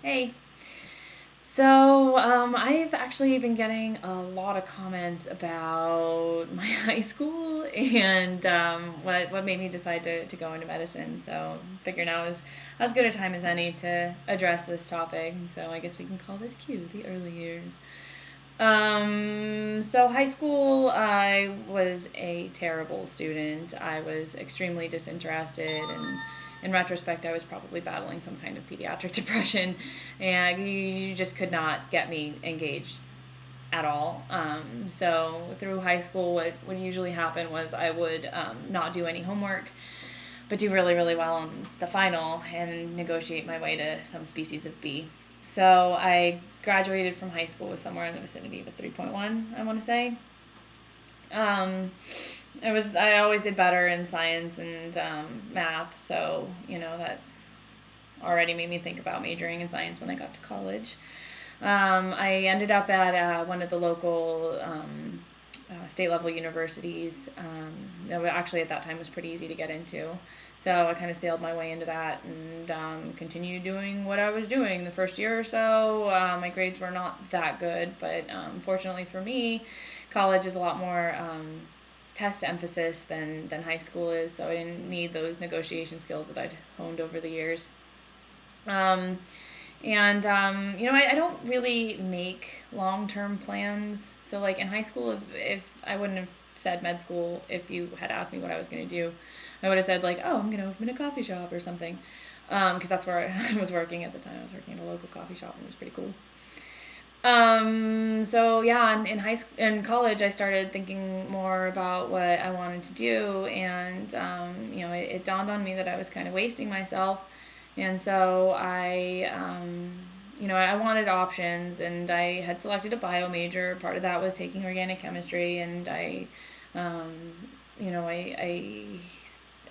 Hey. So, I've actually been getting a lot of comments about my high school and what made me decide to go into medicine. So, figure now is as good a time as any to address this topic. So, I guess we can call this Q, the early years. So high school, I was a terrible student. I was extremely disinterested, and in retrospect, I was probably battling some kind of pediatric depression, and you just could not get me engaged at all. So through high school, what would usually happen was I would not do any homework, but do really, really well on the final and negotiate my way to some species of B. So I graduated from high school with somewhere in the vicinity of a 3.1, I want to say. Um, I always did better in science and math, so that already made me think about majoring in science when I got to college. I ended up at one of the local state level universities. That actually at that time was pretty easy to get into. So I kind of sailed my way into that and continued doing what I was doing the first year or so. My grades were not that good, but fortunately for me, college is a lot more test emphasis than high school is, so I didn't need those negotiation skills that I'd honed over the years. Um, I don't really make long term plans. So, like in high school, if I wouldn't have said med school if you had asked me what I was going to do, I would have said, like, oh, I'm going to open a coffee shop or something. Because that's where I was working at the time. I was working at a local coffee shop, and it was pretty cool. So yeah, in college, I started thinking more about what I wanted to do, and it dawned on me that I was kind of wasting myself, and so I wanted options, and I had selected a bio major. Part of that was taking organic chemistry, and um, I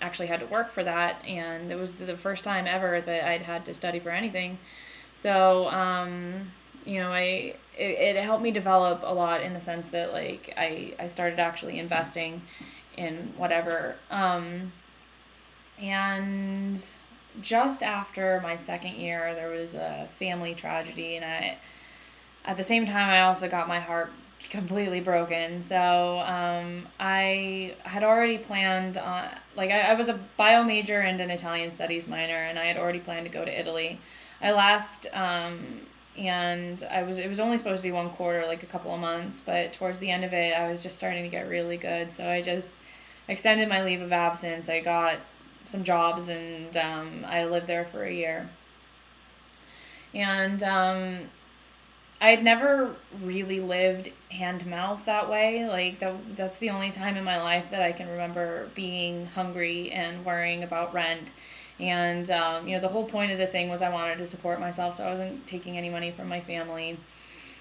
actually had to work for that, and it was the first time ever that I'd had to study for anything. So, it helped me develop a lot in the sense that like I started actually investing in whatever. And just after my second year, there was a family tragedy, and at the same time, I also got my heart completely broken. So I had already planned on, like, I was a bio major and an Italian studies minor, and I had already planned to go to Italy. I left, and it was only supposed to be one quarter, like a couple of months, but towards the end of it, I was just starting to get really good. So I just extended my leave of absence. I got some jobs, and I lived there for a year. And I had never really lived hand to mouth that way. Like that's the only time in my life that I can remember being hungry and worrying about rent. And the whole point of the thing was I wanted to support myself, so I wasn't taking any money from my family.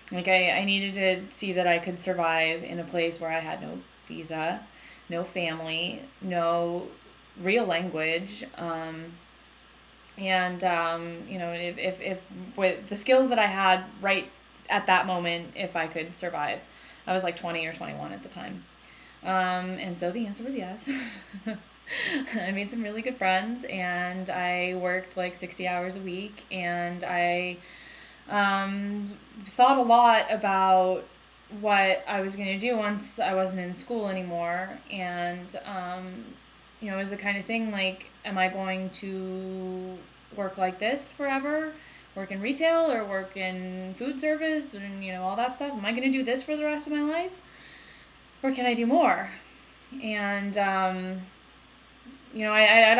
Like I needed to see that I could survive in a place where I had no visa, no family, no real language. If with the skills that I had right at that moment, if I could survive. I was like 20 or 21 at the time. And so the answer was yes. I made some really good friends, and I worked like 60 hours a week, and I um, thought a lot about what I was going to do once I wasn't in school anymore. And it was the kind of thing like, am I going to work like this forever? Work in retail or work in food service and all that stuff? Am I going to do this for the rest of my life? Or can I do more? And I'd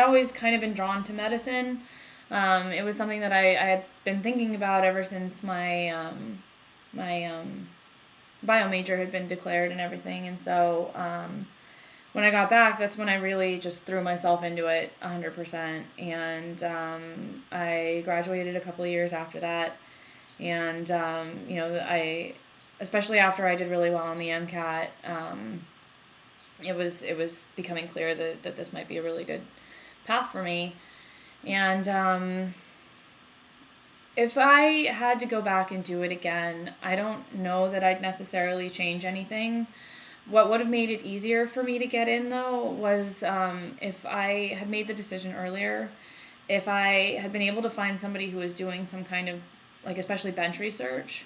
always kind of been drawn to medicine. It was something that I had been thinking about ever since my bio major had been declared and everything. And so when I got back, that's when I really just threw myself into it 100%. And I graduated a couple of years after that. And, especially after I did really well on the MCAT, it was becoming clear that this might be a really good path for me. And if I had to go back and do it again, I don't know that I'd necessarily change anything. What would have made it easier for me to get in, though, was if I had made the decision earlier, if I had been able to find somebody who was doing some kind of like especially bench research.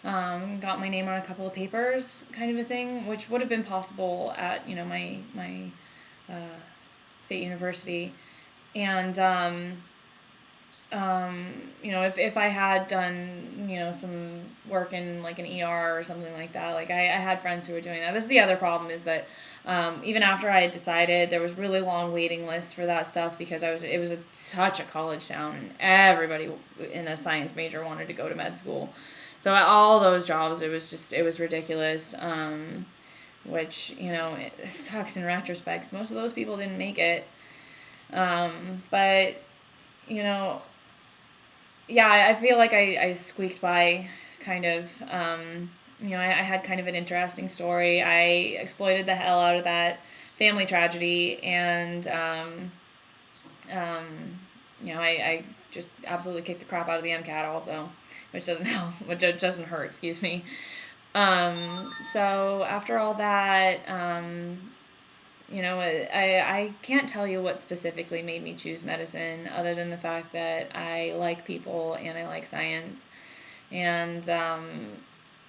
Got my name on a couple of papers, kind of a thing, which would have been possible at my state university, and if I had done, some work in like an ER or something like that, like I had friends who were doing that. This is the other problem, is that even after I had decided, there was really long waiting lists for that stuff, because it was such a college town, and everybody in a science major wanted to go to med school. So at all those jobs, it was ridiculous, which, it sucks in retrospect. Most of those people didn't make it. But, yeah, I feel like I squeaked by, kind of. I had kind of an interesting story. I exploited the hell out of that family tragedy, and, I just absolutely kicked the crap out of the MCAT also, which doesn't help, which doesn't hurt, excuse me. So after all that, I can't tell you what specifically made me choose medicine, other than the fact that I like people and I like science. And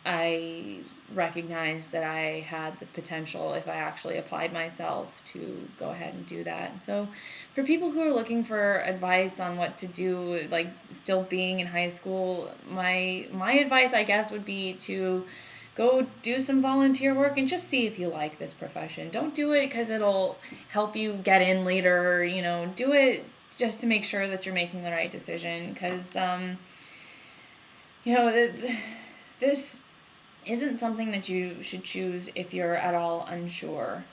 I recognized that I had the potential, if I actually applied myself, to go ahead and do that. So for people who are looking for advice on what to do, like still being in high school, my advice, I guess, would be to go do some volunteer work and just see if you like this profession. Don't do it because it'll help you get in later. Do it just to make sure that you're making the right decision. Because, this isn't something that you should choose if you're at all unsure.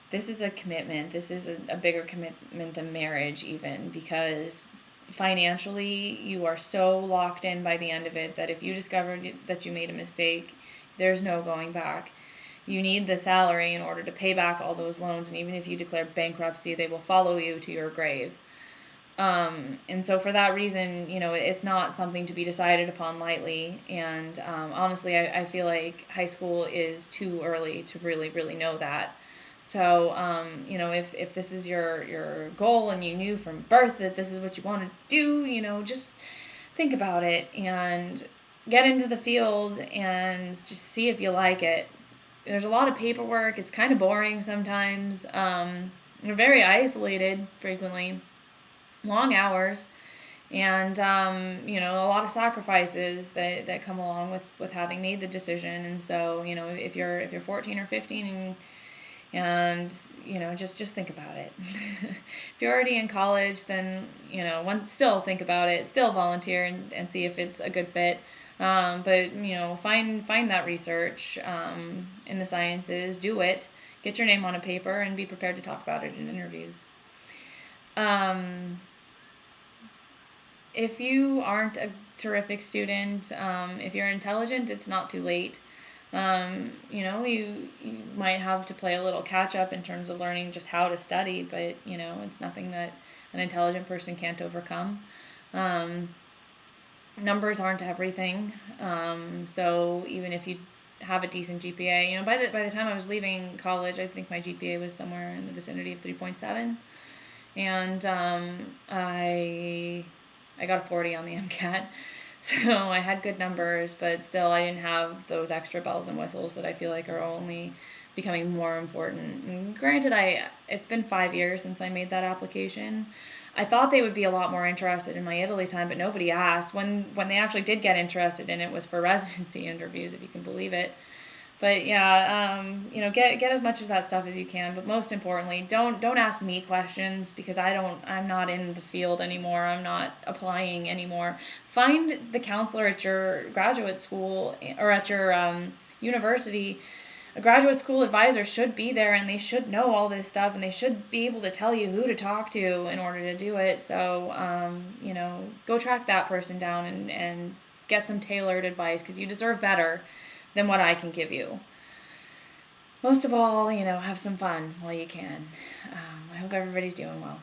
This is a commitment. This is a bigger commitment than marriage, even, because financially you are so locked in by the end of it that if you discovered that you made a mistake, there's no going back. You need the salary in order to pay back all those loans, and even if you declare bankruptcy, they will follow you to your grave. And so for that reason, it's not something to be decided upon lightly. And honestly, I feel like high school is too early to really, really know that. So, if this is your goal and you knew from birth that this is what you want to do, just think about it and get into the field and just see if you like it. There's a lot of paperwork. It's kind of boring sometimes. You're very isolated frequently. Long hours, and a lot of sacrifices that come along with having made the decision. And so if you're 14 or 15 and just think about it. If you're already in college, then still think about it, still volunteer and see if it's a good fit. But find that research in the sciences, do it, get your name on a paper, and be prepared to talk about it in interviews. If you aren't a terrific student, if you're intelligent, it's not too late. You might have to play a little catch up in terms of learning just how to study, but, it's nothing that an intelligent person can't overcome. Numbers aren't everything. So even if you have a decent GPA, by the time I was leaving college, I think my GPA was somewhere in the vicinity of 3.7. And I got a 40 on the MCAT, so I had good numbers, but still I didn't have those extra bells and whistles that I feel like are only becoming more important. And granted, it's been 5 years since I made that application. I thought they would be a lot more interested in my Italy time, but nobody asked. When they actually did get interested in it was for residency interviews, if you can believe it. But yeah, get as much of that stuff as you can. But most importantly, don't ask me questions, because I'm not in the field anymore. I'm not applying anymore. Find the counselor at your graduate school or at your university. A graduate school advisor should be there, and they should know all this stuff, and they should be able to tell you who to talk to in order to do it. So, go track that person down and get some tailored advice, because you deserve better than what I can give you. Most of all, have some fun while you can. I hope everybody's doing well.